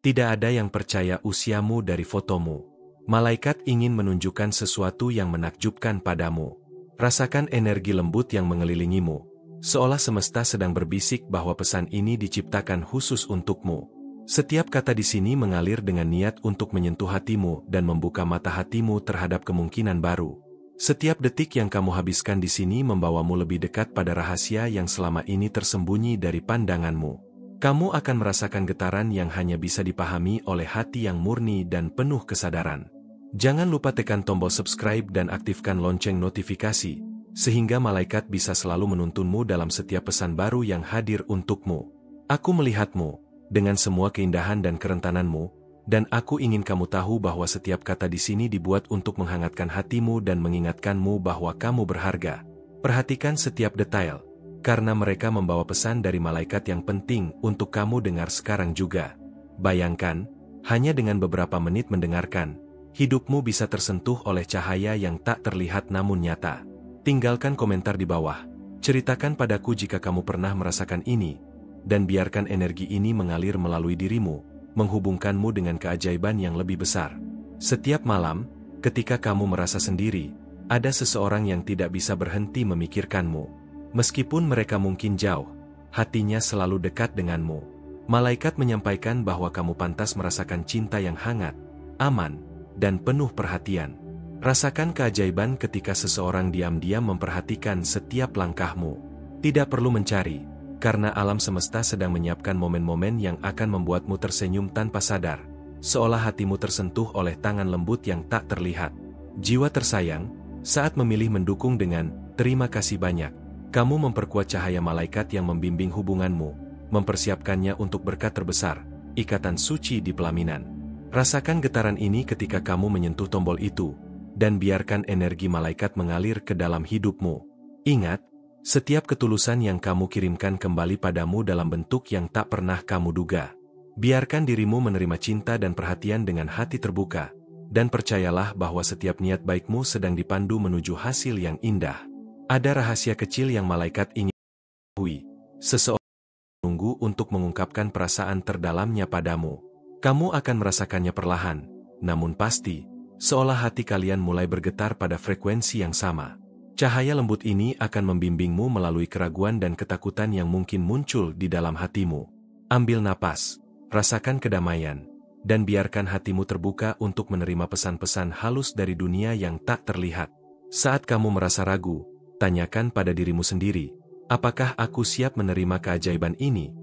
Tidak ada yang percaya usiamu dari fotomu. Malaikat ingin menunjukkan sesuatu yang menakjubkan padamu. Rasakan energi lembut yang mengelilingimu, seolah semesta sedang berbisik bahwa pesan ini diciptakan khusus untukmu. Setiap kata di sini mengalir dengan niat untuk menyentuh hatimu dan membuka mata hatimu terhadap kemungkinan baru. Setiap detik yang kamu habiskan di sini membawamu lebih dekat pada rahasia yang selama ini tersembunyi dari pandanganmu. Kamu akan merasakan getaran yang hanya bisa dipahami oleh hati yang murni dan penuh kesadaran. Jangan lupa tekan tombol subscribe dan aktifkan lonceng notifikasi, sehingga malaikat bisa selalu menuntunmu dalam setiap pesan baru yang hadir untukmu. Aku melihatmu, dengan semua keindahan dan kerentananmu, dan aku ingin kamu tahu bahwa setiap kata di sini dibuat untuk menghangatkan hatimu dan mengingatkanmu bahwa kamu berharga. Perhatikan setiap detail, karena mereka membawa pesan dari malaikat yang penting untuk kamu dengar sekarang juga. Bayangkan, hanya dengan beberapa menit mendengarkan, hidupmu bisa tersentuh oleh cahaya yang tak terlihat namun nyata. Tinggalkan komentar di bawah, ceritakan padaku jika kamu pernah merasakan ini, dan biarkan energi ini mengalir melalui dirimu, menghubungkanmu dengan keajaiban yang lebih besar. Setiap malam, ketika kamu merasa sendiri, ada seseorang yang tidak bisa berhenti memikirkanmu. Meskipun mereka mungkin jauh, hatinya selalu dekat denganmu. Malaikat menyampaikan bahwa kamu pantas merasakan cinta yang hangat, aman, dan penuh perhatian. Rasakan keajaiban ketika seseorang diam-diam memperhatikan setiap langkahmu. Tidak perlu mencari, karena alam semesta sedang menyiapkan momen-momen yang akan membuatmu tersenyum tanpa sadar, seolah hatimu tersentuh oleh tangan lembut yang tak terlihat. Jiwa tersayang, saat memilih mendukung dengan "terima kasih banyak", kamu memperkuat cahaya malaikat yang membimbing hubunganmu, mempersiapkannya untuk berkat terbesar, ikatan suci di pelaminan. Rasakan getaran ini ketika kamu menyentuh tombol itu, dan biarkan energi malaikat mengalir ke dalam hidupmu. Ingat, setiap ketulusan yang kamu kirimkan kembali padamu dalam bentuk yang tak pernah kamu duga. Biarkan dirimu menerima cinta dan perhatian dengan hati terbuka, dan percayalah bahwa setiap niat baikmu sedang dipandu menuju hasil yang indah. Ada rahasia kecil yang malaikat ingin ketahui. Seseorang menunggu untuk mengungkapkan perasaan terdalamnya padamu. Kamu akan merasakannya perlahan, namun pasti, seolah hati kalian mulai bergetar pada frekuensi yang sama. Cahaya lembut ini akan membimbingmu melalui keraguan dan ketakutan yang mungkin muncul di dalam hatimu. Ambil napas, rasakan kedamaian, dan biarkan hatimu terbuka untuk menerima pesan-pesan halus dari dunia yang tak terlihat. Saat kamu merasa ragu, tanyakan pada dirimu sendiri, apakah aku siap menerima keajaiban ini?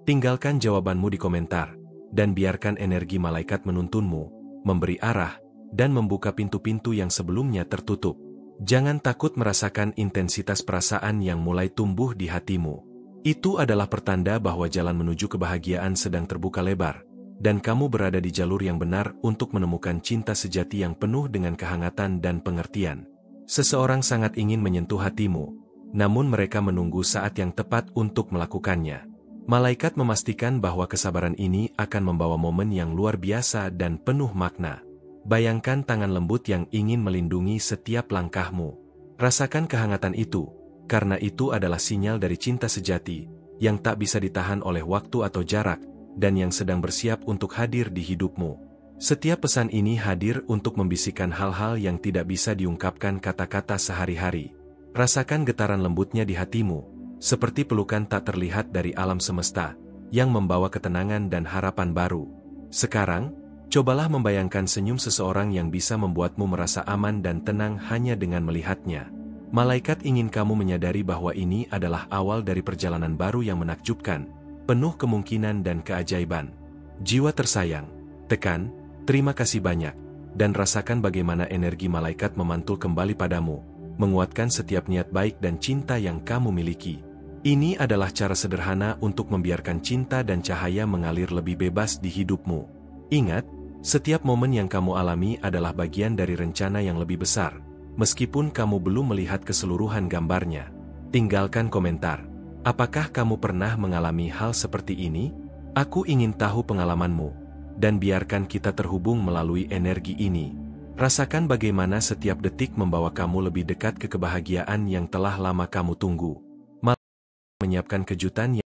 Tinggalkan jawabanmu di komentar, dan biarkan energi malaikat menuntunmu, memberi arah, dan membuka pintu-pintu yang sebelumnya tertutup. Jangan takut merasakan intensitas perasaan yang mulai tumbuh di hatimu. Itu adalah pertanda bahwa jalan menuju kebahagiaan sedang terbuka lebar, dan kamu berada di jalur yang benar untuk menemukan cinta sejati yang penuh dengan kehangatan dan pengertian. Seseorang sangat ingin menyentuh hatimu, namun mereka menunggu saat yang tepat untuk melakukannya. Malaikat memastikan bahwa kesabaran ini akan membawa momen yang luar biasa dan penuh makna. Bayangkan tangan lembut yang ingin melindungi setiap langkahmu. Rasakan kehangatan itu, karena itu adalah sinyal dari cinta sejati, yang tak bisa ditahan oleh waktu atau jarak, dan yang sedang bersiap untuk hadir di hidupmu. Setiap pesan ini hadir untuk membisikkan hal-hal yang tidak bisa diungkapkan kata-kata sehari-hari. Rasakan getaran lembutnya di hatimu, seperti pelukan tak terlihat dari alam semesta, yang membawa ketenangan dan harapan baru. Sekarang, cobalah membayangkan senyum seseorang yang bisa membuatmu merasa aman dan tenang hanya dengan melihatnya. Malaikat ingin kamu menyadari bahwa ini adalah awal dari perjalanan baru yang menakjubkan, penuh kemungkinan dan keajaiban. Jiwa tersayang, tekan "terima kasih banyak", dan rasakan bagaimana energi malaikat memantul kembali padamu, menguatkan setiap niat baik dan cinta yang kamu miliki. Ini adalah cara sederhana untuk membiarkan cinta dan cahaya mengalir lebih bebas di hidupmu. Ingat, setiap momen yang kamu alami adalah bagian dari rencana yang lebih besar, meskipun kamu belum melihat keseluruhan gambarnya. Tinggalkan komentar. Apakah kamu pernah mengalami hal seperti ini? Aku ingin tahu pengalamanmu. Dan biarkan kita terhubung melalui energi ini. Rasakan bagaimana setiap detik membawa kamu lebih dekat ke kebahagiaan yang telah lama kamu tunggu. Malaikat menyiapkan kejutan yang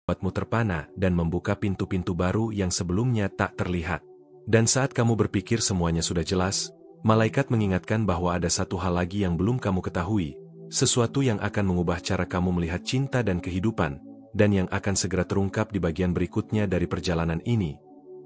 membuatmu terpana dan membuka pintu-pintu baru yang sebelumnya tak terlihat. Dan saat kamu berpikir semuanya sudah jelas, malaikat mengingatkan bahwa ada satu hal lagi yang belum kamu ketahui, sesuatu yang akan mengubah cara kamu melihat cinta dan kehidupan, dan yang akan segera terungkap di bagian berikutnya dari perjalanan ini.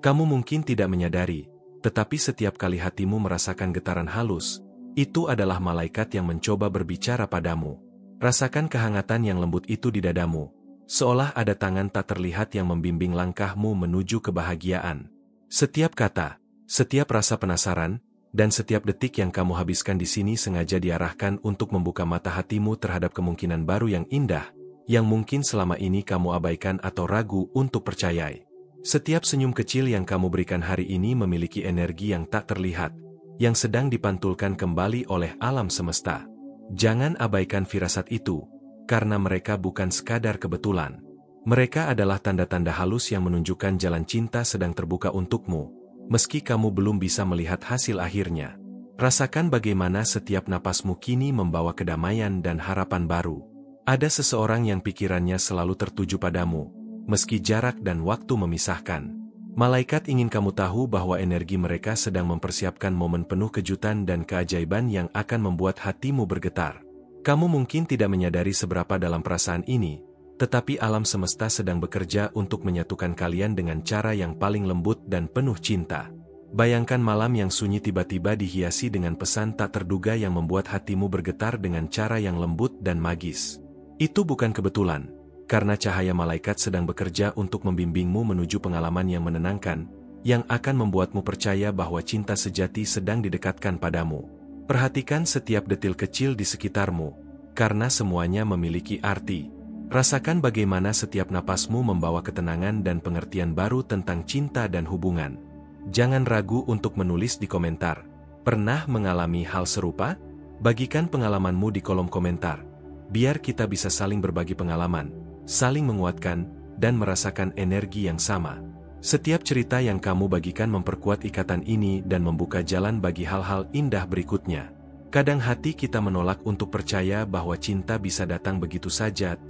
Kamu mungkin tidak menyadari, tetapi setiap kali hatimu merasakan getaran halus, itu adalah malaikat yang mencoba berbicara padamu. Rasakan kehangatan yang lembut itu di dadamu, seolah ada tangan tak terlihat yang membimbing langkahmu menuju kebahagiaan. Setiap kata, setiap rasa penasaran, dan setiap detik yang kamu habiskan di sini sengaja diarahkan untuk membuka mata hatimu terhadap kemungkinan baru yang indah, yang mungkin selama ini kamu abaikan atau ragu untuk percayai. Setiap senyum kecil yang kamu berikan hari ini memiliki energi yang tak terlihat, yang sedang dipantulkan kembali oleh alam semesta. Jangan abaikan firasat itu, karena mereka bukan sekadar kebetulan. Mereka adalah tanda-tanda halus yang menunjukkan jalan cinta sedang terbuka untukmu, meski kamu belum bisa melihat hasil akhirnya. Rasakan bagaimana setiap napasmu kini membawa kedamaian dan harapan baru. Ada seseorang yang pikirannya selalu tertuju padamu, meski jarak dan waktu memisahkan. Malaikat ingin kamu tahu bahwa energi mereka sedang mempersiapkan momen penuh kejutan dan keajaiban yang akan membuat hatimu bergetar. Kamu mungkin tidak menyadari seberapa dalam perasaan ini, tetapi alam semesta sedang bekerja untuk menyatukan kalian dengan cara yang paling lembut dan penuh cinta. Bayangkan malam yang sunyi tiba-tiba dihiasi dengan pesan tak terduga yang membuat hatimu bergetar dengan cara yang lembut dan magis. Itu bukan kebetulan, karena cahaya malaikat sedang bekerja untuk membimbingmu menuju pengalaman yang menenangkan, yang akan membuatmu percaya bahwa cinta sejati sedang didekatkan padamu. Perhatikan setiap detil kecil di sekitarmu, karena semuanya memiliki arti. Rasakan bagaimana setiap napasmu membawa ketenangan dan pengertian baru tentang cinta dan hubungan. Jangan ragu untuk menulis di komentar. Pernah mengalami hal serupa? Bagikan pengalamanmu di kolom komentar. Biar kita bisa saling berbagi pengalaman, saling menguatkan, dan merasakan energi yang sama. Setiap cerita yang kamu bagikan memperkuat ikatan ini dan membuka jalan bagi hal-hal indah berikutnya. Kadang hati kita menolak untuk percaya bahwa cinta bisa datang begitu saja,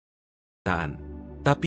tapi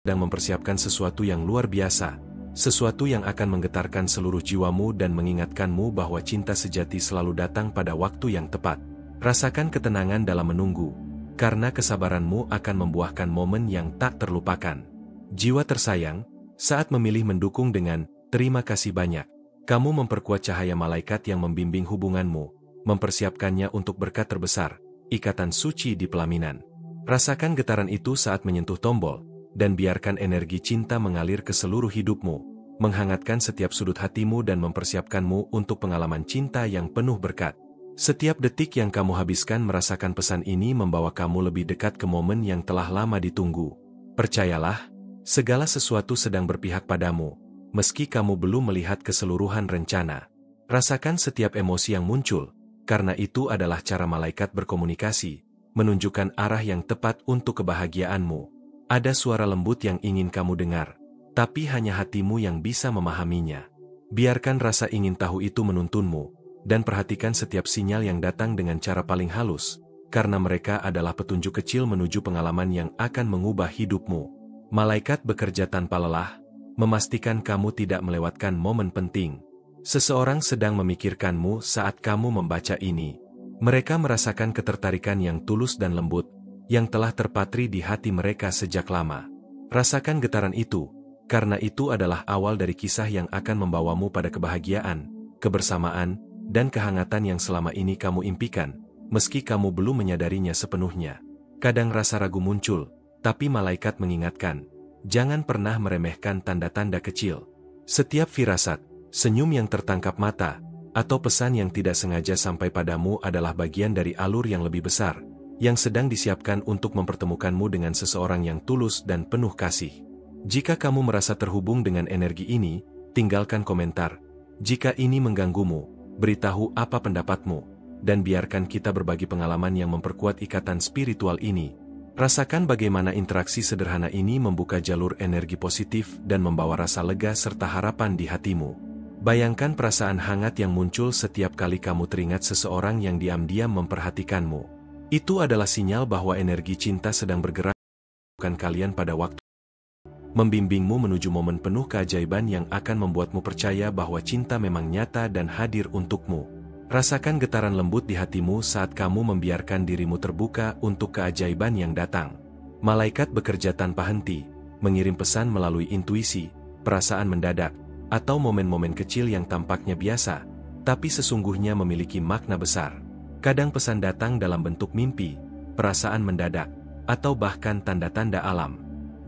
sedang mempersiapkan sesuatu yang luar biasa, sesuatu yang akan menggetarkan seluruh jiwamu dan mengingatkanmu bahwa cinta sejati selalu datang pada waktu yang tepat. Rasakan ketenangan dalam menunggu, karena kesabaranmu akan membuahkan momen yang tak terlupakan. Jiwa tersayang, saat memilih mendukung dengan terima kasih banyak, kamu memperkuat cahaya malaikat yang membimbing hubunganmu, mempersiapkannya untuk berkat terbesar, ikatan suci di pelaminan. Rasakan getaran itu saat menyentuh tombol, dan biarkan energi cinta mengalir ke seluruh hidupmu, menghangatkan setiap sudut hatimu dan mempersiapkanmu untuk pengalaman cinta yang penuh berkat. Setiap detik yang kamu habiskan merasakan pesan ini membawa kamu lebih dekat ke momen yang telah lama ditunggu. Percayalah, segala sesuatu sedang berpihak padamu, meski kamu belum melihat keseluruhan rencana. Rasakan setiap emosi yang muncul, karena itu adalah cara malaikat berkomunikasi, menunjukkan arah yang tepat untuk kebahagiaanmu. Ada suara lembut yang ingin kamu dengar, tapi hanya hatimu yang bisa memahaminya. Biarkan rasa ingin tahu itu menuntunmu, dan perhatikan setiap sinyal yang datang dengan cara paling halus, karena mereka adalah petunjuk kecil menuju pengalaman yang akan mengubah hidupmu. Malaikat bekerja tanpa lelah, memastikan kamu tidak melewatkan momen penting. Seseorang sedang memikirkanmu saat kamu membaca ini. Mereka merasakan ketertarikan yang tulus dan lembut, yang telah terpatri di hati mereka sejak lama. Rasakan getaran itu, karena itu adalah awal dari kisah yang akan membawamu pada kebahagiaan, kebersamaan, dan kehangatan yang selama ini kamu impikan, meski kamu belum menyadarinya sepenuhnya. Kadang rasa ragu muncul, tapi malaikat mengingatkan, jangan pernah meremehkan tanda-tanda kecil. Setiap firasat, senyum yang tertangkap mata, atau pesan yang tidak sengaja sampai padamu adalah bagian dari alur yang lebih besar, yang sedang disiapkan untuk mempertemukanmu dengan seseorang yang tulus dan penuh kasih. Jika kamu merasa terhubung dengan energi ini, tinggalkan komentar. Jika ini mengganggumu, beritahu apa pendapatmu, dan biarkan kita berbagi pengalaman yang memperkuat ikatan spiritual ini. Rasakan bagaimana interaksi sederhana ini membuka jalur energi positif dan membawa rasa lega serta harapan di hatimu. Bayangkan perasaan hangat yang muncul setiap kali kamu teringat seseorang yang diam-diam memperhatikanmu. Itu adalah sinyal bahwa energi cinta sedang bergerak, bukan kalian pada waktu membimbingmu menuju momen penuh keajaiban yang akan membuatmu percaya bahwa cinta memang nyata dan hadir untukmu. Rasakan getaran lembut di hatimu saat kamu membiarkan dirimu terbuka untuk keajaiban yang datang. Malaikat bekerja tanpa henti, mengirim pesan melalui intuisi, perasaan mendadak, atau momen-momen kecil yang tampaknya biasa, tapi sesungguhnya memiliki makna besar. Kadang pesan datang dalam bentuk mimpi, perasaan mendadak, atau bahkan tanda-tanda alam.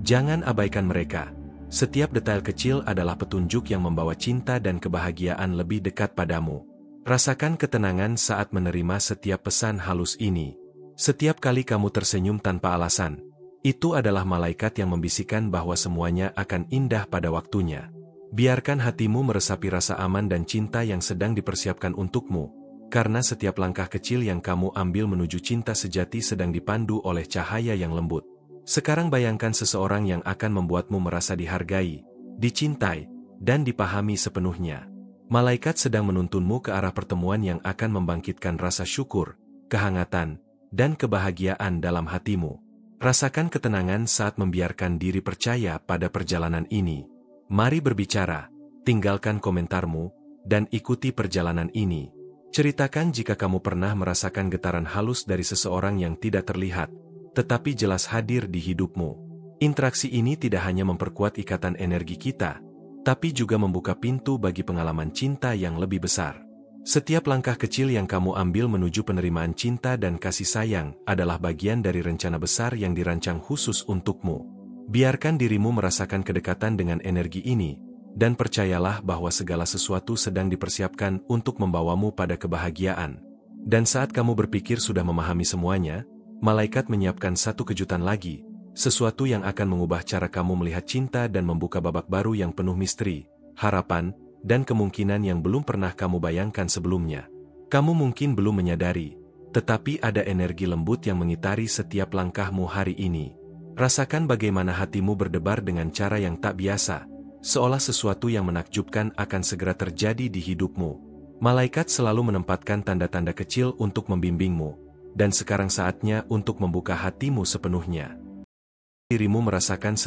Jangan abaikan mereka. Setiap detail kecil adalah petunjuk yang membawa cinta dan kebahagiaan lebih dekat padamu. Rasakan ketenangan saat menerima setiap pesan halus ini. Setiap kali kamu tersenyum tanpa alasan, itu adalah malaikat yang membisikkan bahwa semuanya akan indah pada waktunya. Biarkan hatimu meresapi rasa aman dan cinta yang sedang dipersiapkan untukmu, karena setiap langkah kecil yang kamu ambil menuju cinta sejati sedang dipandu oleh cahaya yang lembut. Sekarang bayangkan seseorang yang akan membuatmu merasa dihargai, dicintai, dan dipahami sepenuhnya. Malaikat sedang menuntunmu ke arah pertemuan yang akan membangkitkan rasa syukur, kehangatan, dan kebahagiaan dalam hatimu. Rasakan ketenangan saat membiarkan diri percaya pada perjalanan ini. Mari berbicara, tinggalkan komentarmu, dan ikuti perjalanan ini. Ceritakan jika kamu pernah merasakan getaran halus dari seseorang yang tidak terlihat, tetapi jelas hadir di hidupmu. Interaksi ini tidak hanya memperkuat ikatan energi kita, tapi juga membuka pintu bagi pengalaman cinta yang lebih besar. Setiap langkah kecil yang kamu ambil menuju penerimaan cinta dan kasih sayang adalah bagian dari rencana besar yang dirancang khusus untukmu. Biarkan dirimu merasakan kedekatan dengan energi ini, dan percayalah bahwa segala sesuatu sedang dipersiapkan untuk membawamu pada kebahagiaan. Dan saat kamu berpikir sudah memahami semuanya, malaikat menyiapkan satu kejutan lagi, sesuatu yang akan mengubah cara kamu melihat cinta dan membuka babak baru yang penuh misteri, harapan, dan kemungkinan yang belum pernah kamu bayangkan sebelumnya. Kamu mungkin belum menyadari, tetapi ada energi lembut yang mengitari setiap langkahmu hari ini. Rasakan bagaimana hatimu berdebar dengan cara yang tak biasa, seolah sesuatu yang menakjubkan akan segera terjadi di hidupmu. Malaikat selalu menempatkan tanda-tanda kecil untuk membimbingmu, dan sekarang saatnya untuk membuka hatimu sepenuhnya. Dirimu merasakan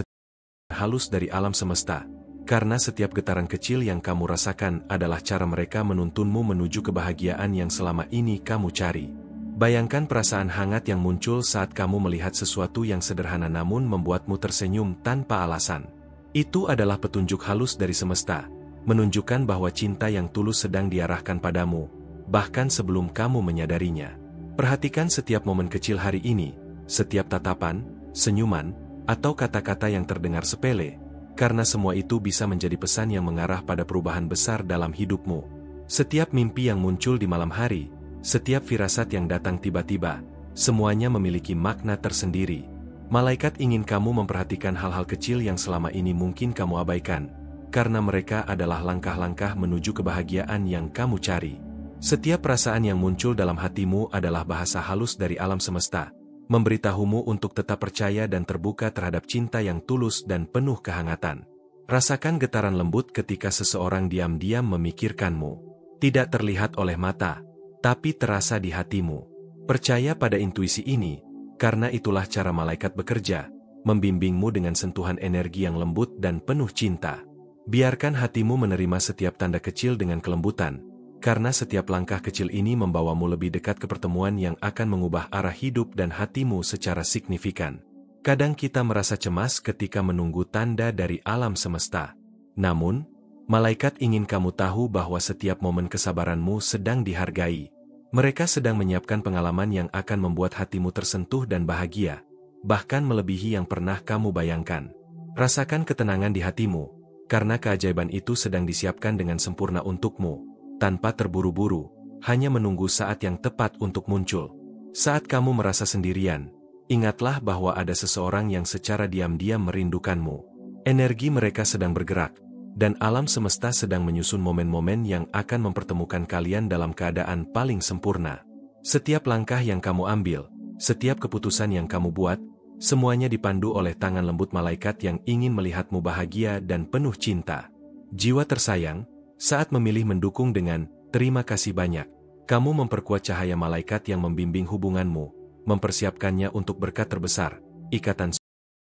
halus dari alam semesta, karena setiap getaran kecil yang kamu rasakan adalah cara mereka menuntunmu menuju kebahagiaan yang selama ini kamu cari. Bayangkan perasaan hangat yang muncul saat kamu melihat sesuatu yang sederhana namun membuatmu tersenyum tanpa alasan. Itu adalah petunjuk halus dari semesta, menunjukkan bahwa cinta yang tulus sedang diarahkan padamu, bahkan sebelum kamu menyadarinya. Perhatikan setiap momen kecil hari ini, setiap tatapan, senyuman, atau kata-kata yang terdengar sepele, karena semua itu bisa menjadi pesan yang mengarah pada perubahan besar dalam hidupmu. Setiap mimpi yang muncul di malam hari, setiap firasat yang datang tiba-tiba, semuanya memiliki makna tersendiri. Malaikat ingin kamu memperhatikan hal-hal kecil yang selama ini mungkin kamu abaikan, karena mereka adalah langkah-langkah menuju kebahagiaan yang kamu cari. Setiap perasaan yang muncul dalam hatimu adalah bahasa halus dari alam semesta, memberitahumu untuk tetap percaya dan terbuka terhadap cinta yang tulus dan penuh kehangatan. Rasakan getaran lembut ketika seseorang diam-diam memikirkanmu. Tidak terlihat oleh mata, tapi terasa di hatimu. Percaya pada intuisi ini, karena itulah cara malaikat bekerja, membimbingmu dengan sentuhan energi yang lembut dan penuh cinta. Biarkan hatimu menerima setiap tanda kecil dengan kelembutan, karena setiap langkah kecil ini membawamu lebih dekat ke pertemuan yang akan mengubah arah hidup dan hatimu secara signifikan. Kadang kita merasa cemas ketika menunggu tanda dari alam semesta. Namun, malaikat ingin kamu tahu bahwa setiap momen kesabaranmu sedang dihargai. Mereka sedang menyiapkan pengalaman yang akan membuat hatimu tersentuh dan bahagia, bahkan melebihi yang pernah kamu bayangkan. Rasakan ketenangan di hatimu, karena keajaiban itu sedang disiapkan dengan sempurna untukmu, tanpa terburu-buru, hanya menunggu saat yang tepat untuk muncul. Saat kamu merasa sendirian, ingatlah bahwa ada seseorang yang secara diam-diam merindukanmu. Energi mereka sedang bergerak, dan alam semesta sedang menyusun momen-momen yang akan mempertemukan kalian dalam keadaan paling sempurna. Setiap langkah yang kamu ambil, setiap keputusan yang kamu buat, semuanya dipandu oleh tangan lembut malaikat yang ingin melihatmu bahagia dan penuh cinta. Jiwa tersayang, saat memilih mendukung dengan terima kasih banyak, kamu memperkuat cahaya malaikat yang membimbing hubunganmu, mempersiapkannya untuk berkat terbesar, ikatan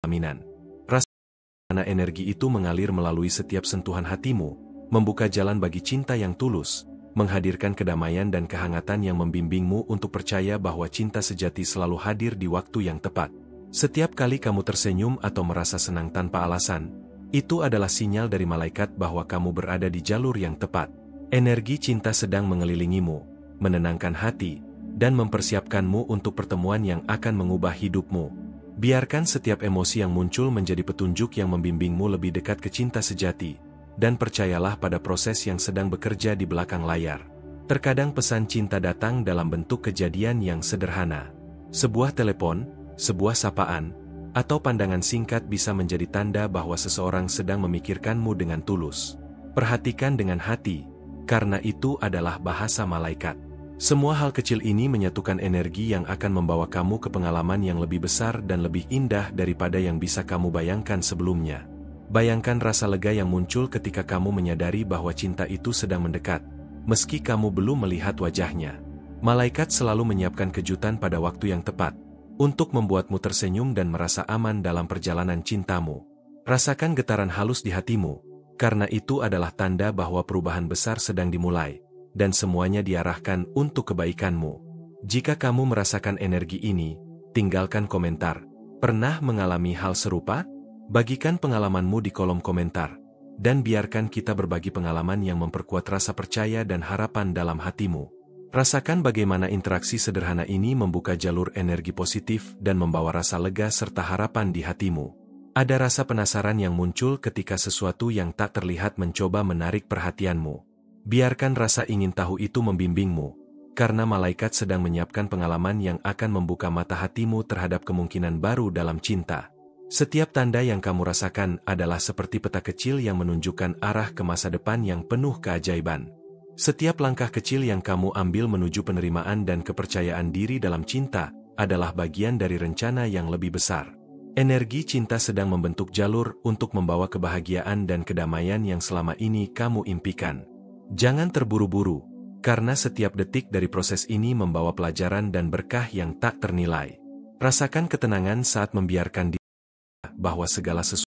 jaminan. Karena energi itu mengalir melalui setiap sentuhan hatimu, membuka jalan bagi cinta yang tulus, menghadirkan kedamaian dan kehangatan yang membimbingmu untuk percaya bahwa cinta sejati selalu hadir di waktu yang tepat. Setiap kali kamu tersenyum atau merasa senang tanpa alasan, itu adalah sinyal dari malaikat bahwa kamu berada di jalur yang tepat. Energi cinta sedang mengelilingimu, menenangkan hati, dan mempersiapkanmu untuk pertemuan yang akan mengubah hidupmu. Biarkan setiap emosi yang muncul menjadi petunjuk yang membimbingmu lebih dekat ke cinta sejati, dan percayalah pada proses yang sedang bekerja di belakang layar. Terkadang pesan cinta datang dalam bentuk kejadian yang sederhana. Sebuah telepon, sebuah sapaan, atau pandangan singkat bisa menjadi tanda bahwa seseorang sedang memikirkanmu dengan tulus. Perhatikan dengan hati, karena itu adalah bahasa malaikat. Semua hal kecil ini menyatukan energi yang akan membawa kamu ke pengalaman yang lebih besar dan lebih indah daripada yang bisa kamu bayangkan sebelumnya. Bayangkan rasa lega yang muncul ketika kamu menyadari bahwa cinta itu sedang mendekat, meski kamu belum melihat wajahnya. Malaikat selalu menyiapkan kejutan pada waktu yang tepat, untuk membuatmu tersenyum dan merasa aman dalam perjalanan cintamu. Rasakan getaran halus di hatimu, karena itu adalah tanda bahwa perubahan besar sedang dimulai, dan semuanya diarahkan untuk kebaikanmu. Jika kamu merasakan energi ini, tinggalkan komentar. Pernah mengalami hal serupa? Bagikan pengalamanmu di kolom komentar, dan biarkan kita berbagi pengalaman yang memperkuat rasa percaya dan harapan dalam hatimu. Rasakan bagaimana interaksi sederhana ini membuka jalur energi positif dan membawa rasa lega serta harapan di hatimu. Ada rasa penasaran yang muncul ketika sesuatu yang tak terlihat mencoba menarik perhatianmu. Biarkan rasa ingin tahu itu membimbingmu, karena malaikat sedang menyiapkan pengalaman yang akan membuka mata hatimu terhadap kemungkinan baru dalam cinta. Setiap tanda yang kamu rasakan adalah seperti peta kecil yang menunjukkan arah ke masa depan yang penuh keajaiban. Setiap langkah kecil yang kamu ambil menuju penerimaan dan kepercayaan diri dalam cinta adalah bagian dari rencana yang lebih besar. Energi cinta sedang membentuk jalur untuk membawa kebahagiaan dan kedamaian yang selama ini kamu impikan. Jangan terburu-buru, karena setiap detik dari proses ini membawa pelajaran dan berkah yang tak ternilai. Rasakan ketenangan saat membiarkan diri bahwa segala sesuatu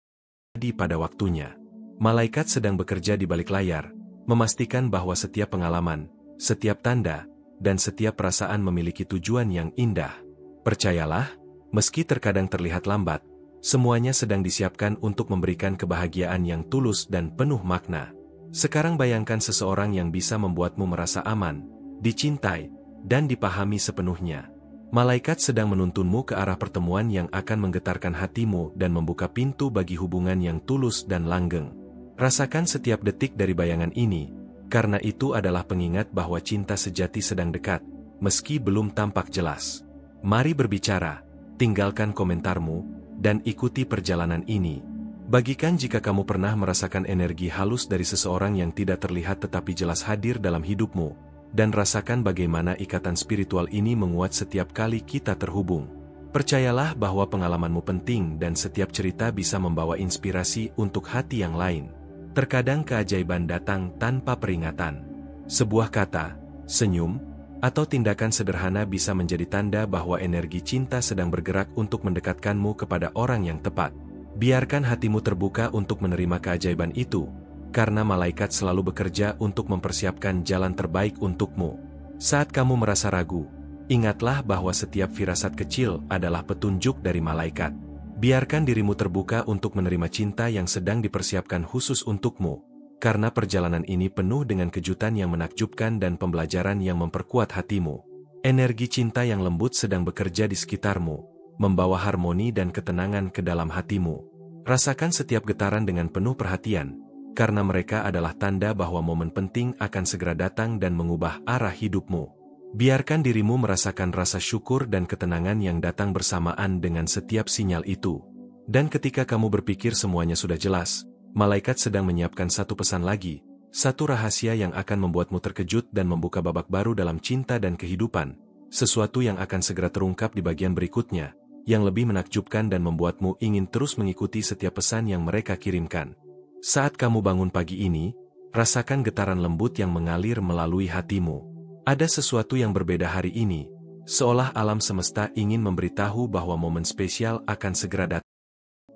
terjadi pada waktunya. Malaikat sedang bekerja di balik layar, memastikan bahwa setiap pengalaman, setiap tanda, dan setiap perasaan memiliki tujuan yang indah. Percayalah, meski terkadang terlihat lambat, semuanya sedang disiapkan untuk memberikan kebahagiaan yang tulus dan penuh makna. Sekarang bayangkan seseorang yang bisa membuatmu merasa aman, dicintai, dan dipahami sepenuhnya. Malaikat sedang menuntunmu ke arah pertemuan yang akan menggetarkan hatimu dan membuka pintu bagi hubungan yang tulus dan langgeng. Rasakan setiap detik dari bayangan ini, karena itu adalah pengingat bahwa cinta sejati sedang dekat, meski belum tampak jelas. Mari berbicara, tinggalkan komentarmu, dan ikuti perjalanan ini. Bagikan jika kamu pernah merasakan energi halus dari seseorang yang tidak terlihat tetapi jelas hadir dalam hidupmu, dan rasakan bagaimana ikatan spiritual ini menguat setiap kali kita terhubung. Percayalah bahwa pengalamanmu penting dan setiap cerita bisa membawa inspirasi untuk hati yang lain. Terkadang keajaiban datang tanpa peringatan. Sebuah kata, senyum, atau tindakan sederhana bisa menjadi tanda bahwa energi cinta sedang bergerak untuk mendekatkanmu kepada orang yang tepat. Biarkan hatimu terbuka untuk menerima keajaiban itu, karena malaikat selalu bekerja untuk mempersiapkan jalan terbaik untukmu. Saat kamu merasa ragu, ingatlah bahwa setiap firasat kecil adalah petunjuk dari malaikat. Biarkan dirimu terbuka untuk menerima cinta yang sedang dipersiapkan khusus untukmu, karena perjalanan ini penuh dengan kejutan yang menakjubkan dan pembelajaran yang memperkuat hatimu. Energi cinta yang lembut sedang bekerja di sekitarmu, membawa harmoni dan ketenangan ke dalam hatimu. Rasakan setiap getaran dengan penuh perhatian, karena mereka adalah tanda bahwa momen penting akan segera datang dan mengubah arah hidupmu. Biarkan dirimu merasakan rasa syukur dan ketenangan yang datang bersamaan dengan setiap sinyal itu. Dan ketika kamu berpikir semuanya sudah jelas, malaikat sedang menyiapkan satu pesan lagi, satu rahasia yang akan membuatmu terkejut dan membuka babak baru dalam cinta dan kehidupan, sesuatu yang akan segera terungkap di bagian berikutnya, yang lebih menakjubkan dan membuatmu ingin terus mengikuti setiap pesan yang mereka kirimkan. Saat kamu bangun pagi ini, rasakan getaran lembut yang mengalir melalui hatimu. Ada sesuatu yang berbeda hari ini, seolah alam semesta ingin memberitahu bahwa momen spesial akan segera datang.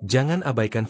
Jangan abaikan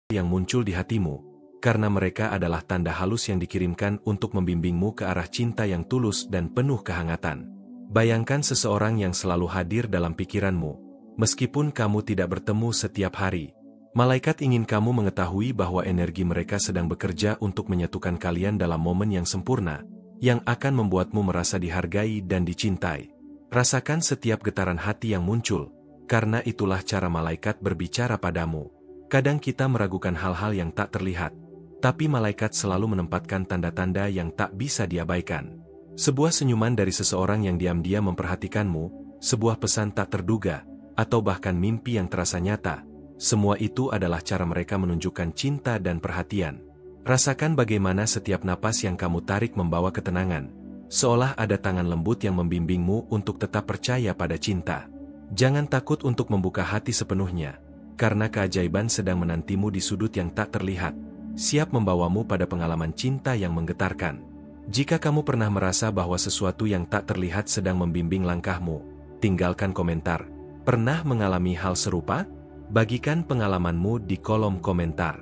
yang muncul di hatimu, karena mereka adalah tanda halus yang dikirimkan untuk membimbingmu ke arah cinta yang tulus dan penuh kehangatan. Bayangkan seseorang yang selalu hadir dalam pikiranmu, meskipun kamu tidak bertemu setiap hari. Malaikat ingin kamu mengetahui bahwa energi mereka sedang bekerja untuk menyatukan kalian dalam momen yang sempurna, yang akan membuatmu merasa dihargai dan dicintai. Rasakan setiap getaran hati yang muncul, karena itulah cara malaikat berbicara padamu. Kadang kita meragukan hal-hal yang tak terlihat, tapi malaikat selalu menempatkan tanda-tanda yang tak bisa diabaikan. Sebuah senyuman dari seseorang yang diam-diam memperhatikanmu, sebuah pesan tak terduga, atau bahkan mimpi yang terasa nyata, semua itu adalah cara mereka menunjukkan cinta dan perhatian. Rasakan bagaimana setiap napas yang kamu tarik membawa ketenangan, seolah ada tangan lembut yang membimbingmu untuk tetap percaya pada cinta. Jangan takut untuk membuka hati sepenuhnya, karena keajaiban sedang menantimu di sudut yang tak terlihat, siap membawamu pada pengalaman cinta yang menggetarkan. Jika kamu pernah merasa bahwa sesuatu yang tak terlihat sedang membimbing langkahmu, tinggalkan komentar. Pernah mengalami hal serupa? Bagikan pengalamanmu di kolom komentar.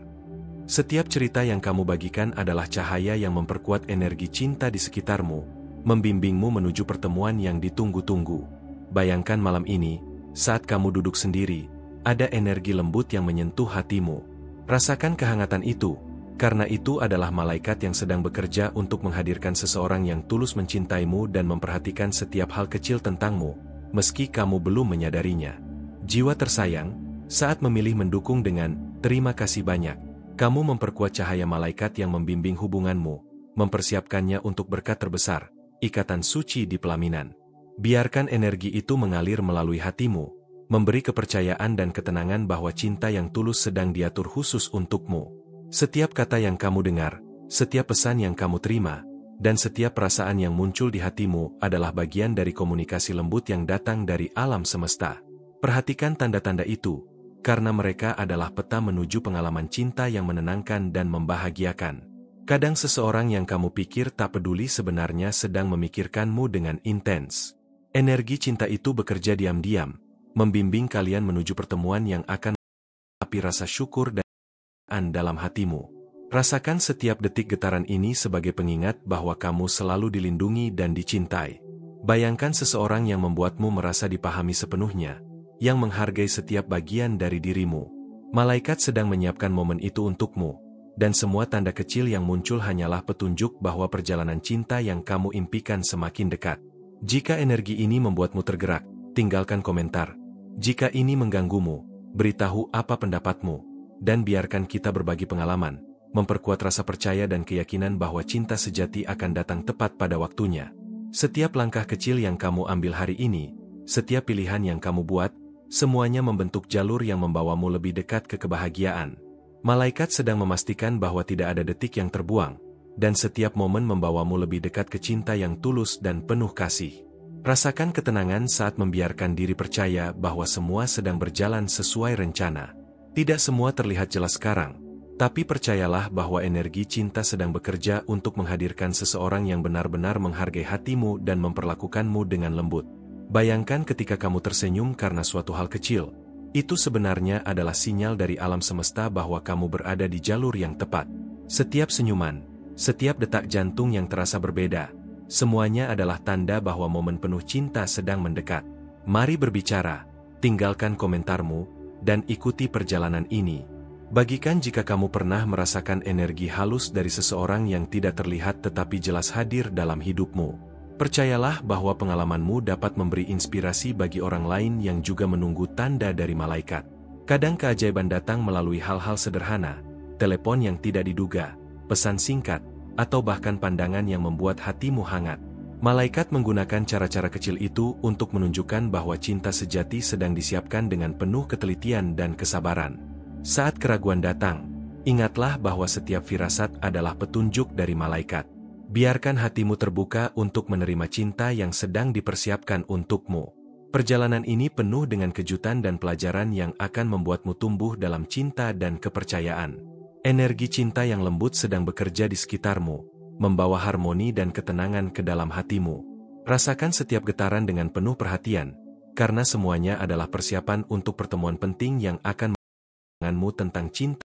Setiap cerita yang kamu bagikan adalah cahaya yang memperkuat energi cinta di sekitarmu, membimbingmu menuju pertemuan yang ditunggu-tunggu. Bayangkan malam ini, saat kamu duduk sendiri, ada energi lembut yang menyentuh hatimu. Rasakan kehangatan itu, karena itu adalah malaikat yang sedang bekerja untuk menghadirkan seseorang yang tulus mencintaimu dan memperhatikan setiap hal kecil tentangmu, meski kamu belum menyadarinya. Jiwa tersayang, saat memilih mendukung dengan "terima kasih banyak", kamu memperkuat cahaya malaikat yang membimbing hubunganmu, mempersiapkannya untuk berkat terbesar, ikatan suci di pelaminan. Biarkan energi itu mengalir melalui hatimu, memberi kepercayaan dan ketenangan bahwa cinta yang tulus sedang diatur khusus untukmu. Setiap kata yang kamu dengar, setiap pesan yang kamu terima, dan setiap perasaan yang muncul di hatimu adalah bagian dari komunikasi lembut yang datang dari alam semesta. Perhatikan tanda-tanda itu, karena mereka adalah peta menuju pengalaman cinta yang menenangkan dan membahagiakan. Kadang seseorang yang kamu pikir tak peduli sebenarnya sedang memikirkanmu dengan intens. Energi cinta itu bekerja diam-diam, membimbing kalian menuju pertemuan yang akan mengapi rasa syukur dan dalam hatimu. Rasakan setiap detik getaran ini sebagai pengingat bahwa kamu selalu dilindungi dan dicintai. Bayangkan seseorang yang membuatmu merasa dipahami sepenuhnya, yang menghargai setiap bagian dari dirimu. Malaikat sedang menyiapkan momen itu untukmu, dan semua tanda kecil yang muncul hanyalah petunjuk bahwa perjalanan cinta yang kamu impikan semakin dekat. Jika energi ini membuatmu tergerak, tinggalkan komentar. Jika ini mengganggumu, beritahu apa pendapatmu, dan biarkan kita berbagi pengalaman, memperkuat rasa percaya dan keyakinan bahwa cinta sejati akan datang tepat pada waktunya. Setiap langkah kecil yang kamu ambil hari ini, setiap pilihan yang kamu buat, semuanya membentuk jalur yang membawamu lebih dekat ke kebahagiaan. Malaikat sedang memastikan bahwa tidak ada detik yang terbuang, dan setiap momen membawamu lebih dekat ke cinta yang tulus dan penuh kasih. Rasakan ketenangan saat membiarkan diri percaya bahwa semua sedang berjalan sesuai rencana. Tidak semua terlihat jelas sekarang, tapi percayalah bahwa energi cinta sedang bekerja untuk menghadirkan seseorang yang benar-benar menghargai hatimu dan memperlakukanmu dengan lembut. Bayangkan ketika kamu tersenyum karena suatu hal kecil, itu sebenarnya adalah sinyal dari alam semesta bahwa kamu berada di jalur yang tepat. Setiap senyuman, setiap detak jantung yang terasa berbeda, semuanya adalah tanda bahwa momen penuh cinta sedang mendekat. Mari berbicara, tinggalkan komentarmu, dan ikuti perjalanan ini. Bagikan jika kamu pernah merasakan energi halus dari seseorang yang tidak terlihat tetapi jelas hadir dalam hidupmu. Percayalah bahwa pengalamanmu dapat memberi inspirasi bagi orang lain yang juga menunggu tanda dari malaikat. Kadang keajaiban datang melalui hal-hal sederhana, telepon yang tidak diduga, pesan singkat, atau bahkan pandangan yang membuat hatimu hangat. Malaikat menggunakan cara-cara kecil itu untuk menunjukkan bahwa cinta sejati sedang disiapkan dengan penuh ketelitian dan kesabaran. Saat keraguan datang, ingatlah bahwa setiap firasat adalah petunjuk dari malaikat. Biarkan hatimu terbuka untuk menerima cinta yang sedang dipersiapkan untukmu. Perjalanan ini penuh dengan kejutan dan pelajaran yang akan membuatmu tumbuh dalam cinta dan kepercayaan. Energi cinta yang lembut sedang bekerja di sekitarmu, membawa harmoni dan ketenangan ke dalam hatimu. Rasakan setiap getaran dengan penuh perhatian, karena semuanya adalah persiapan untuk pertemuan penting yang akan mengenangmu tentang cinta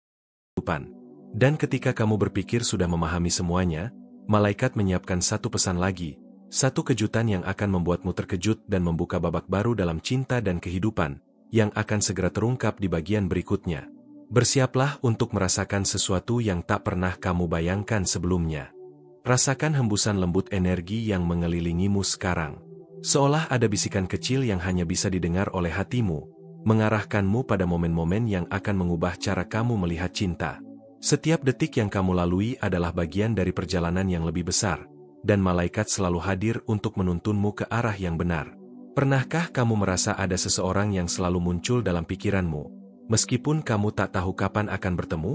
kehidupan. Dan ketika kamu berpikir sudah memahami semuanya, malaikat menyiapkan satu pesan lagi, satu kejutan yang akan membuatmu terkejut dan membuka babak baru dalam cinta dan kehidupan, yang akan segera terungkap di bagian berikutnya. Bersiaplah untuk merasakan sesuatu yang tak pernah kamu bayangkan sebelumnya. Rasakan hembusan lembut energi yang mengelilingimu sekarang. Seolah ada bisikan kecil yang hanya bisa didengar oleh hatimu, mengarahkanmu pada momen-momen yang akan mengubah cara kamu melihat cinta. Setiap detik yang kamu lalui adalah bagian dari perjalanan yang lebih besar, dan malaikat selalu hadir untuk menuntunmu ke arah yang benar. Pernahkah kamu merasa ada seseorang yang selalu muncul dalam pikiranmu, meskipun kamu tak tahu kapan akan bertemu?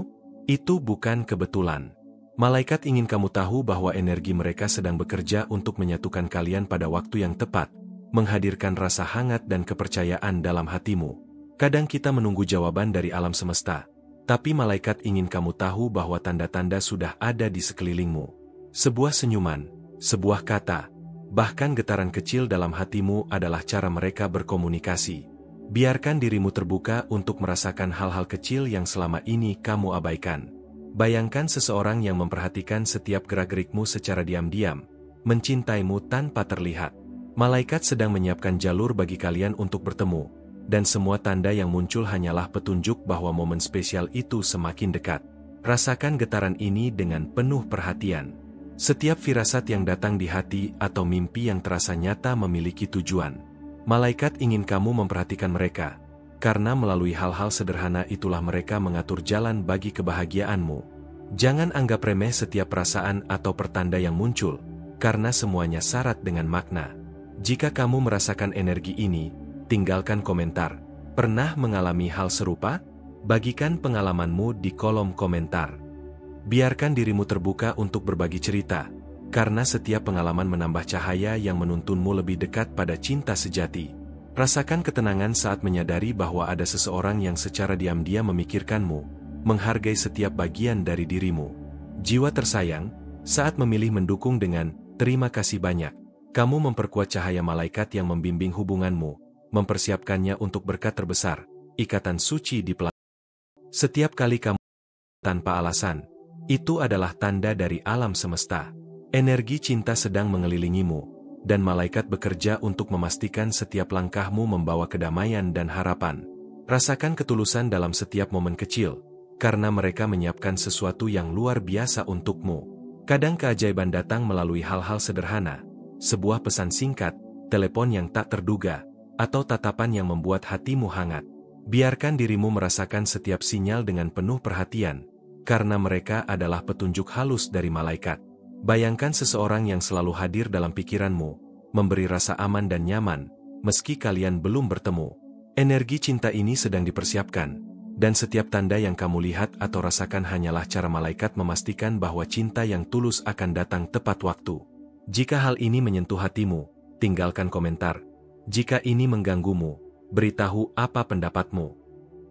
Itu bukan kebetulan. Malaikat ingin kamu tahu bahwa energi mereka sedang bekerja untuk menyatukan kalian pada waktu yang tepat, menghadirkan rasa hangat dan kepercayaan dalam hatimu. Kadang kita menunggu jawaban dari alam semesta, tapi malaikat ingin kamu tahu bahwa tanda-tanda sudah ada di sekelilingmu. Sebuah senyuman, sebuah kata, bahkan getaran kecil dalam hatimu adalah cara mereka berkomunikasi. Biarkan dirimu terbuka untuk merasakan hal-hal kecil yang selama ini kamu abaikan. Bayangkan seseorang yang memperhatikan setiap gerak-gerikmu secara diam-diam, mencintaimu tanpa terlihat. Malaikat sedang menyiapkan jalur bagi kalian untuk bertemu, dan semua tanda yang muncul hanyalah petunjuk bahwa momen spesial itu semakin dekat. Rasakan getaran ini dengan penuh perhatian. Setiap firasat yang datang di hati atau mimpi yang terasa nyata memiliki tujuan. Malaikat ingin kamu memperhatikan mereka, karena melalui hal-hal sederhana itulah mereka mengatur jalan bagi kebahagiaanmu. Jangan anggap remeh setiap perasaan atau pertanda yang muncul, karena semuanya syarat dengan makna. Jika kamu merasakan energi ini, tinggalkan komentar. Pernah mengalami hal serupa? Bagikan pengalamanmu di kolom komentar. Biarkan dirimu terbuka untuk berbagi cerita, karena setiap pengalaman menambah cahaya yang menuntunmu lebih dekat pada cinta sejati. Rasakan ketenangan saat menyadari bahwa ada seseorang yang secara diam-diam memikirkanmu, menghargai setiap bagian dari dirimu. Jiwa tersayang, saat memilih mendukung dengan terima kasih banyak, kamu memperkuat cahaya malaikat yang membimbing hubunganmu, mempersiapkannya untuk berkat terbesar, ikatan suci di pelan. Setiap kali kamu tanpa alasan, itu adalah tanda dari alam semesta. Energi cinta sedang mengelilingimu, dan malaikat bekerja untuk memastikan setiap langkahmu membawa kedamaian dan harapan. Rasakan ketulusan dalam setiap momen kecil, karena mereka menyiapkan sesuatu yang luar biasa untukmu. Kadang keajaiban datang melalui hal-hal sederhana, sebuah pesan singkat, telepon yang tak terduga, atau tatapan yang membuat hatimu hangat. Biarkan dirimu merasakan setiap sinyal dengan penuh perhatian, karena mereka adalah petunjuk halus dari malaikat. Bayangkan seseorang yang selalu hadir dalam pikiranmu, memberi rasa aman dan nyaman, meski kalian belum bertemu. Energi cinta ini sedang dipersiapkan, dan setiap tanda yang kamu lihat atau rasakan hanyalah cara malaikat memastikan bahwa cinta yang tulus akan datang tepat waktu. Jika hal ini menyentuh hatimu, tinggalkan komentar. Jika ini mengganggumu, beritahu apa pendapatmu.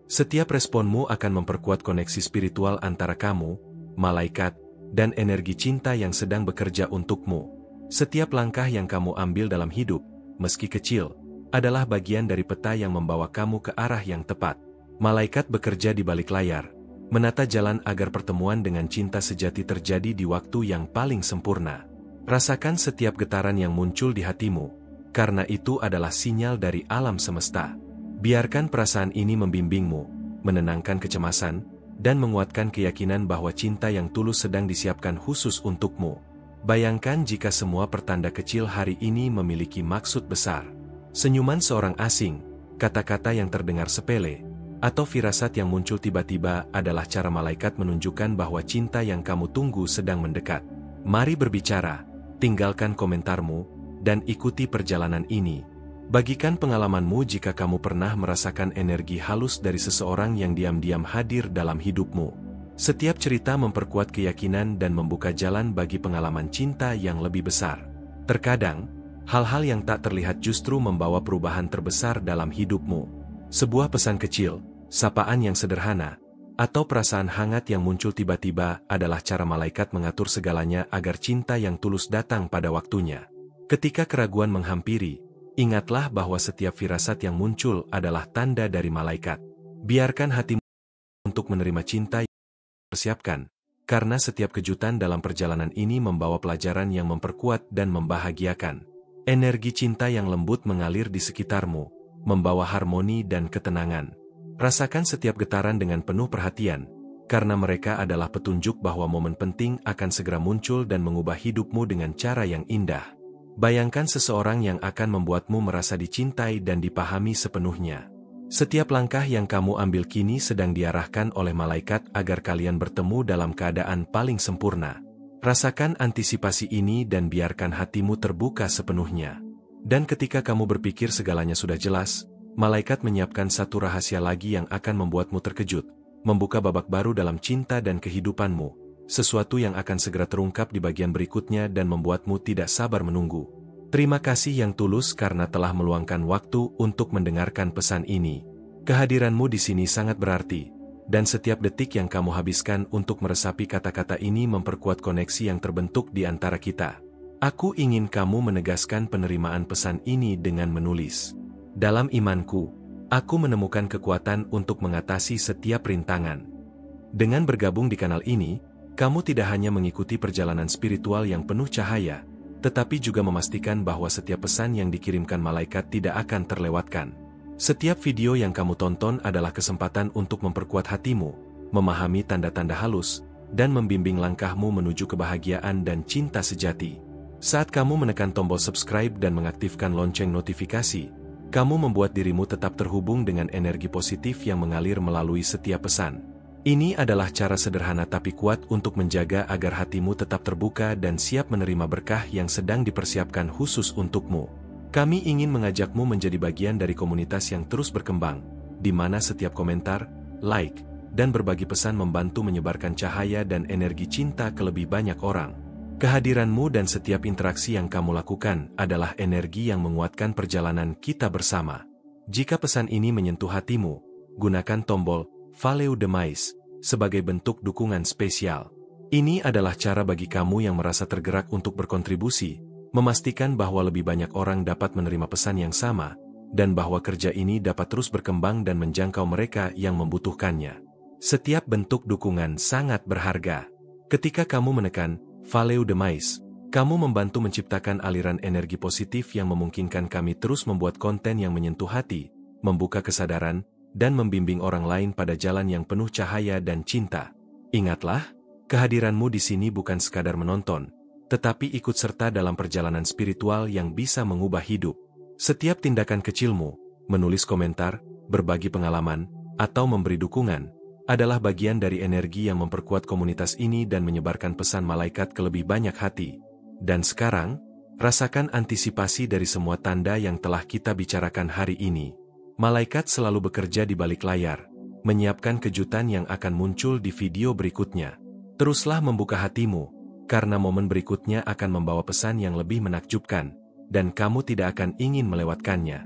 Setiap responmu akan memperkuat koneksi spiritual antara kamu, malaikat, dan energi cinta yang sedang bekerja untukmu. Setiap langkah yang kamu ambil dalam hidup, meski kecil, adalah bagian dari peta yang membawa kamu ke arah yang tepat. Malaikat bekerja di balik layar, menata jalan agar pertemuan dengan cinta sejati terjadi di waktu yang paling sempurna. Rasakan setiap getaran yang muncul di hatimu, karena itu adalah sinyal dari alam semesta. Biarkan perasaan ini membimbingmu, menenangkan kecemasan, dan menguatkan keyakinan bahwa cinta yang tulus sedang disiapkan khusus untukmu. Bayangkan jika semua pertanda kecil hari ini memiliki maksud besar. Senyuman seorang asing, kata-kata yang terdengar sepele, atau firasat yang muncul tiba-tiba adalah cara malaikat menunjukkan bahwa cinta yang kamu tunggu sedang mendekat. Mari berbicara, tinggalkan komentarmu, dan ikuti perjalanan ini. Bagikan pengalamanmu jika kamu pernah merasakan energi halus dari seseorang yang diam-diam hadir dalam hidupmu. Setiap cerita memperkuat keyakinan dan membuka jalan bagi pengalaman cinta yang lebih besar. Terkadang, hal-hal yang tak terlihat justru membawa perubahan terbesar dalam hidupmu. Sebuah pesan kecil, sapaan yang sederhana, atau perasaan hangat yang muncul tiba-tiba adalah cara malaikat mengatur segalanya agar cinta yang tulus datang pada waktunya. Ketika keraguan menghampiri, ingatlah bahwa setiap firasat yang muncul adalah tanda dari malaikat. Biarkan hatimu untuk menerima cinta persiapkan, karena setiap kejutan dalam perjalanan ini membawa pelajaran yang memperkuat dan membahagiakan. Energi cinta yang lembut mengalir di sekitarmu, membawa harmoni dan ketenangan. Rasakan setiap getaran dengan penuh perhatian, karena mereka adalah petunjuk bahwa momen penting akan segera muncul dan mengubah hidupmu dengan cara yang indah. Bayangkan seseorang yang akan membuatmu merasa dicintai dan dipahami sepenuhnya. Setiap langkah yang kamu ambil kini sedang diarahkan oleh malaikat agar kalian bertemu dalam keadaan paling sempurna. Rasakan antisipasi ini dan biarkan hatimu terbuka sepenuhnya. Dan ketika kamu berpikir segalanya sudah jelas, malaikat menyiapkan satu rahasia lagi yang akan membuatmu terkejut, membuka babak baru dalam cinta dan kehidupanmu, sesuatu yang akan segera terungkap di bagian berikutnya dan membuatmu tidak sabar menunggu. Terima kasih yang tulus karena telah meluangkan waktu untuk mendengarkan pesan ini. Kehadiranmu di sini sangat berarti, dan setiap detik yang kamu habiskan untuk meresapi kata-kata ini memperkuat koneksi yang terbentuk di antara kita. Aku ingin kamu menegaskan penerimaan pesan ini dengan menulis. Dalam imanku, aku menemukan kekuatan untuk mengatasi setiap rintangan. Dengan bergabung di kanal ini, kamu tidak hanya mengikuti perjalanan spiritual yang penuh cahaya, tetapi juga memastikan bahwa setiap pesan yang dikirimkan malaikat tidak akan terlewatkan. Setiap video yang kamu tonton adalah kesempatan untuk memperkuat hatimu, memahami tanda-tanda halus, dan membimbing langkahmu menuju kebahagiaan dan cinta sejati. Saat kamu menekan tombol subscribe dan mengaktifkan lonceng notifikasi, kamu membuat dirimu tetap terhubung dengan energi positif yang mengalir melalui setiap pesan. Ini adalah cara sederhana tapi kuat untuk menjaga agar hatimu tetap terbuka dan siap menerima berkah yang sedang dipersiapkan khusus untukmu. Kami ingin mengajakmu menjadi bagian dari komunitas yang terus berkembang, di mana setiap komentar, like, dan berbagi pesan membantu menyebarkan cahaya dan energi cinta ke lebih banyak orang. Kehadiranmu dan setiap interaksi yang kamu lakukan adalah energi yang menguatkan perjalanan kita bersama. Jika pesan ini menyentuh hatimu, gunakan tombol Follow the Mais sebagai bentuk dukungan spesial. Ini adalah cara bagi kamu yang merasa tergerak untuk berkontribusi, memastikan bahwa lebih banyak orang dapat menerima pesan yang sama, dan bahwa kerja ini dapat terus berkembang dan menjangkau mereka yang membutuhkannya. Setiap bentuk dukungan sangat berharga. Ketika kamu menekan Follow the Mais, kamu membantu menciptakan aliran energi positif yang memungkinkan kami terus membuat konten yang menyentuh hati, membuka kesadaran, dan membimbing orang lain pada jalan yang penuh cahaya dan cinta. Ingatlah, kehadiranmu di sini bukan sekadar menonton, tetapi ikut serta dalam perjalanan spiritual yang bisa mengubah hidup. Setiap tindakan kecilmu, menulis komentar, berbagi pengalaman, atau memberi dukungan, adalah bagian dari energi yang memperkuat komunitas ini dan menyebarkan pesan malaikat ke lebih banyak hati. Dan sekarang, rasakan antisipasi dari semua tanda yang telah kita bicarakan hari ini. Malaikat selalu bekerja di balik layar, menyiapkan kejutan yang akan muncul di video berikutnya. Teruslah membuka hatimu, karena momen berikutnya akan membawa pesan yang lebih menakjubkan, dan kamu tidak akan ingin melewatkannya.